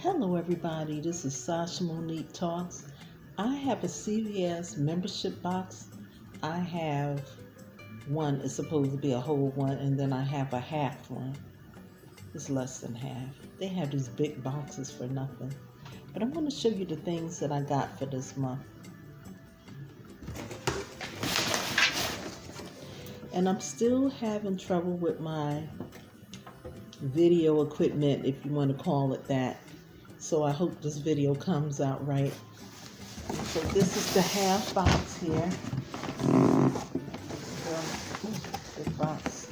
Hello, everybody. This is Sasha Monique Talks. I have a CVS membership box. I have one, it's supposed to be a whole one, and then I have a half one. It's less than half. They have these big boxes for nothing. But I'm going to show you the things that I got for this month. And I'm still having trouble with my video equipment, if you want to call it that. So I hope this video comes out right. So this is the half box here. Big box.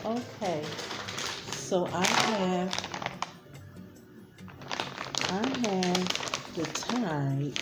Okay, so I have the Tide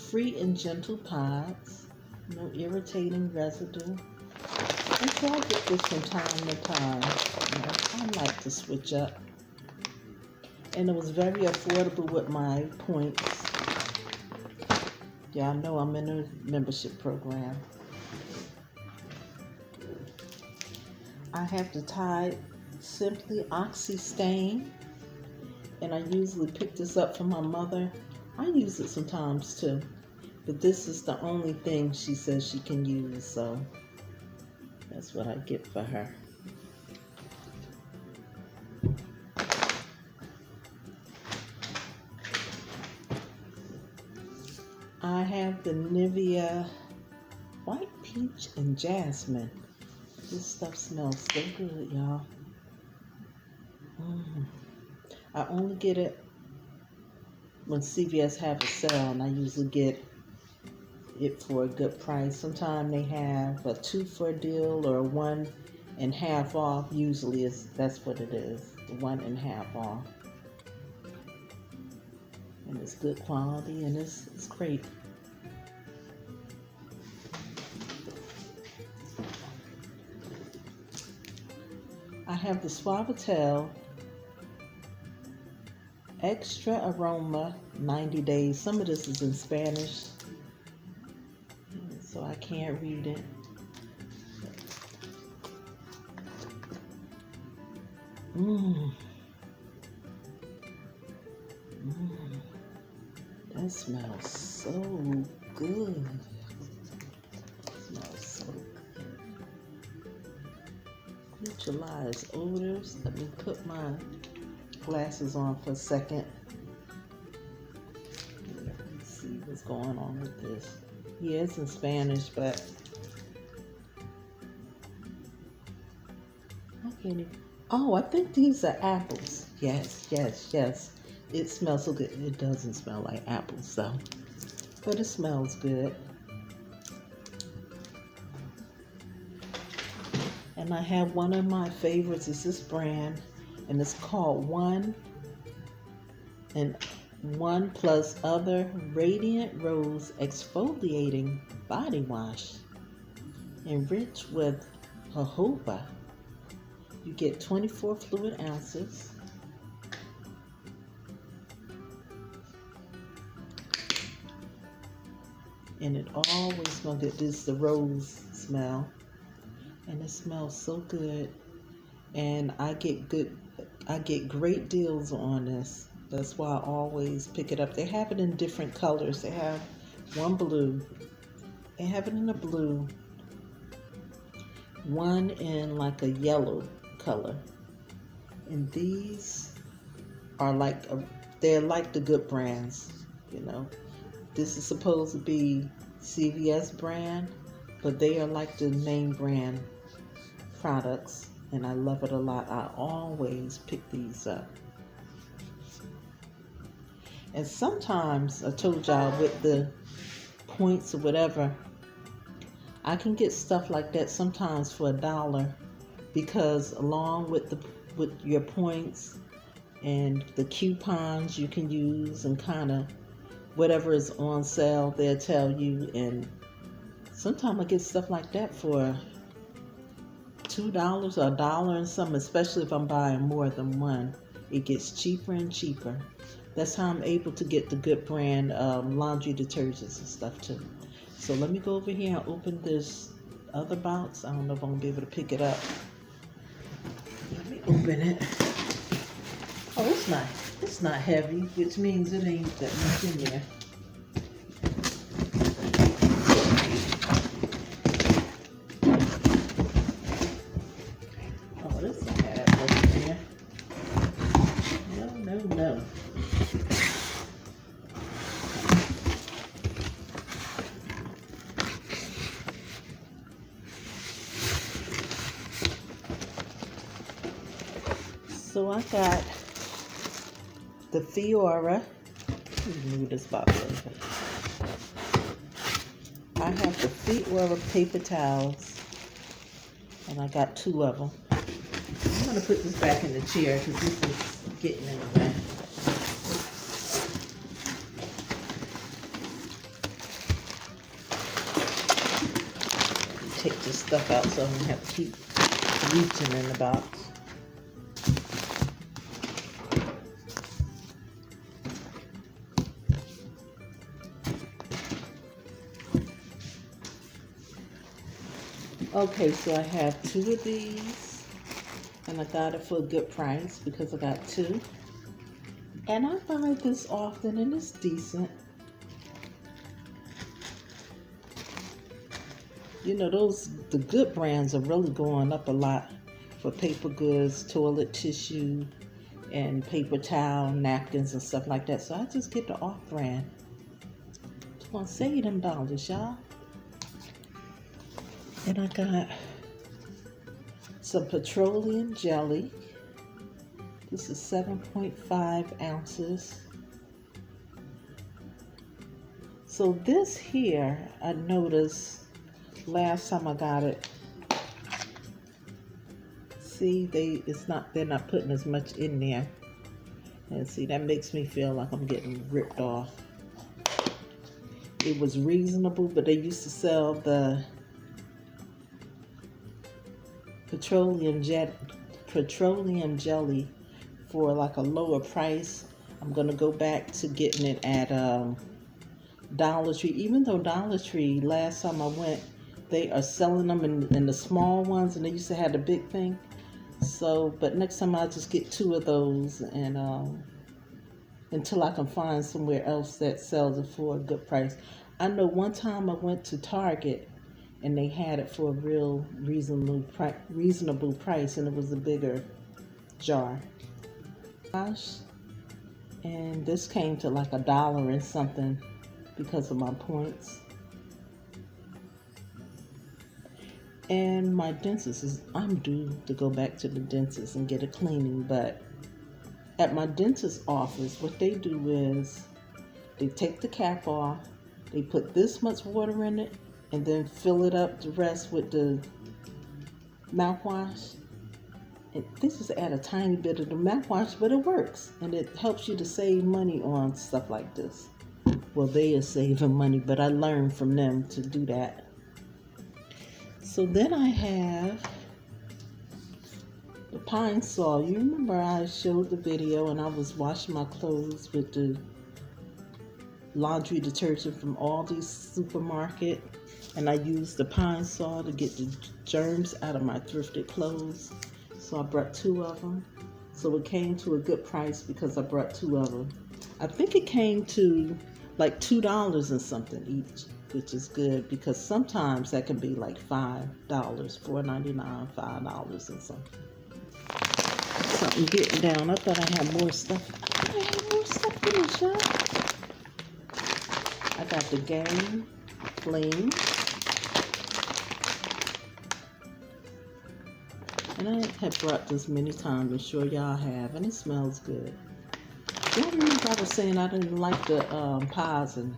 Free and Gentle Pods, no irritating residue. And so I get this from time to time. I like to switch up. And it was very affordable with my points. Y'all know I'm in a membership program. I have the Tide Simply Oxy Stain. And I usually pick this up for my mother. I use it sometimes too. But this is the only thing she says she can use, so that's what I get for her. I have the Nivea White Peach and Jasmine. This stuff smells so good, y'all. I only get it when CVS have a sale, and I usually get it for a good price. Sometimes they have a 2 for a deal or a 1 and half off. Usually that's what it is, 1 and half off. And it's good quality and it's great. I have the Suavitel Extra Aroma 90 Days. Some of this is in Spanish, so I can't read it. That smells so good. It smells so good. Neutralize odors. Let me put my glasses on for a second. Let's see what's going on with this. Yeah, it's in Spanish, but I can't even. Oh, I think these are apples. Yes. It smells so good. It doesn't smell like apples, though, but it smells good. And I have one of my favorites. Is this brand, and it's called One Plus Other Radiant Rose Exfoliating Body Wash, enriched with jojoba. You get 24 fluid ounces. And it always smells good. This is the rose smell. And it smells so good. And I get great deals on this. That's why I always pick it up. They have it in different colors. They have one blue. They have it in a blue. One in like a yellow color. And these are they're like the good brands, you know. This is supposed to be CVS brand, but they are like the name brand products, and I love it a lot. I always pick these up. And sometimes, I told y'all, with the points or whatever, I can get stuff like that sometimes for $1, because along with your points and the coupons you can use, and kind of whatever is on sale, they'll tell you. And sometimes I get stuff like that for $2 or $1 and something, especially if I'm buying more than one. It gets cheaper and cheaper. That's how I'm able to get the good brand laundry detergents and stuff too. So let me go over here and open this other box. I don't know if I'm gonna be able to pick it up. Let me open it. Oh, it's not heavy, which means it ain't that much in there. Oh, this don't have that much in there. No. So I got the Fiora. Let me move this box over. I have the Fiora paper towels, and I got 2 of them. I'm gonna put this back in the chair because this is getting in the way. Take this stuff out so I don't have to keep reaching in the box. Okay, so I have 2 of these, and I got it for a good price because I got 2. And I buy this often, and it's decent. You know, the good brands are really going up a lot for paper goods, toilet tissue, and paper towel, napkins, and stuff like that. So I just get the off brand. Just want to save them dollars, y'all. And I got some petroleum jelly. This is 7.5 ounces. So this here, I noticed last time I got it. See, they're not putting as much in there. And see, that makes me feel like I'm getting ripped off. It was reasonable, but they used to sell the petroleum jelly for like a lower price. I'm gonna go back to getting it at Dollar Tree. Even though Dollar Tree, last time I went, they are selling them in the small ones, and they used to have the big thing. So, but next time I'll just get 2 of those, and until I can find somewhere else that sells it for a good price. I know one time I went to Target, and they had it for a real reasonable price, and it was a bigger jar. And this came to like $1 and something because of my points. And my dentist I'm due to go back to the dentist and get a cleaning, but at my dentist's office, what they do is they take the cap off, they put this much water in it, and then fill it up the rest with the mouthwash. And this is add a tiny bit of the mouthwash, but it works, and it helps you to save money on stuff like this. Well, they are saving money, but I learned from them to do that. So then I have the Pine Sol. You remember I showed the video, and I was washing my clothes with the laundry detergent from Aldi's supermarket, and I used the Pine Sol to get the germs out of my thrifted clothes. So I brought 2 of them. So it came to a good price because I brought 2 of them. I think it came to like $2 and something each, which is good because sometimes that can be like $5, $4.99, $5 and something. Something getting down. I thought I had more stuff. I had more stuff in this, y'all. I got the Gang Flame. And I have brought this many times. I'm sure y'all have. And it smells good. Y'all remember I was saying I didn't like the pods, and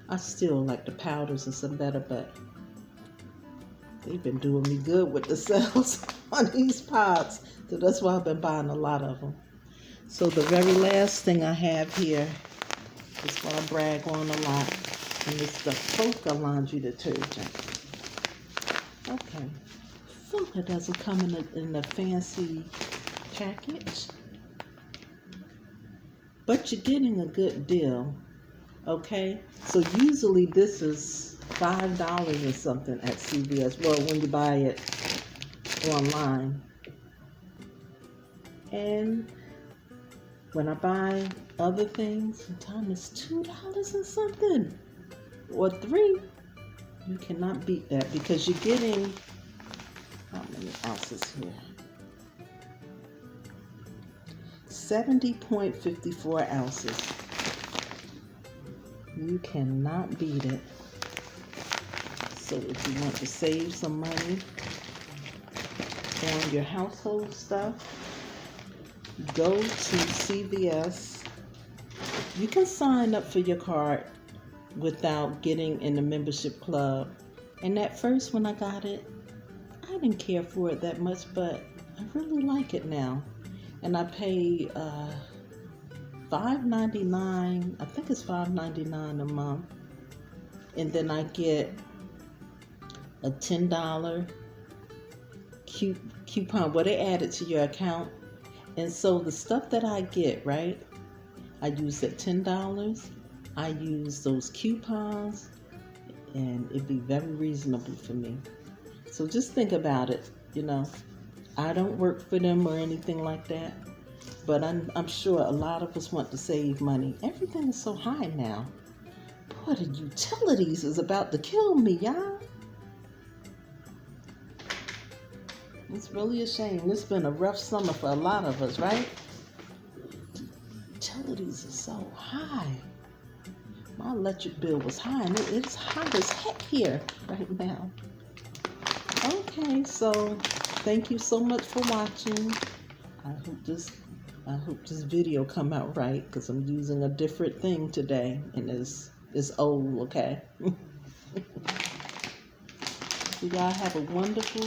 I still like the powders and some better, but they've been doing me good with the sales on these pods. So that's why I've been buying a lot of them. So the very last thing I have here is what I brag on a lot, and it's the Polka laundry detergent. Okay, Polka doesn't come in a fancy package, but you're getting a good deal. Okay, so usually this is $5 or something at CVS. Well, when you buy it online. And when I buy other things, sometimes it's $2 and something or $3. You cannot beat that because you're getting how many ounces here? 70.54 ounces. You cannot beat it. So if you want to save some money on your household stuff, go to CVS. You can sign up for your card without getting in the membership club. And at first when I got it, I didn't care for it that much, but I really like it now. And I pay $5.99, I think it's $5.99 a month. And then I get a $10 coupon, well, they add it to your account. And so the stuff that I get, right, I use that $10. I use those coupons, and it'd be very reasonable for me. So just think about it, you know. I don't work for them or anything like that, but I'm sure a lot of us want to save money. Everything is so high now. Boy, the utilities is about to kill me, y'all. It's really a shame. It's been a rough summer for a lot of us, right? Utilities are so high. My electric bill was high, and it's hot as heck here right now. Okay, so thank you so much for watching. I hope this video come out right, because I'm using a different thing today, and it's old, okay? So y'all have a wonderful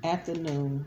afternoon.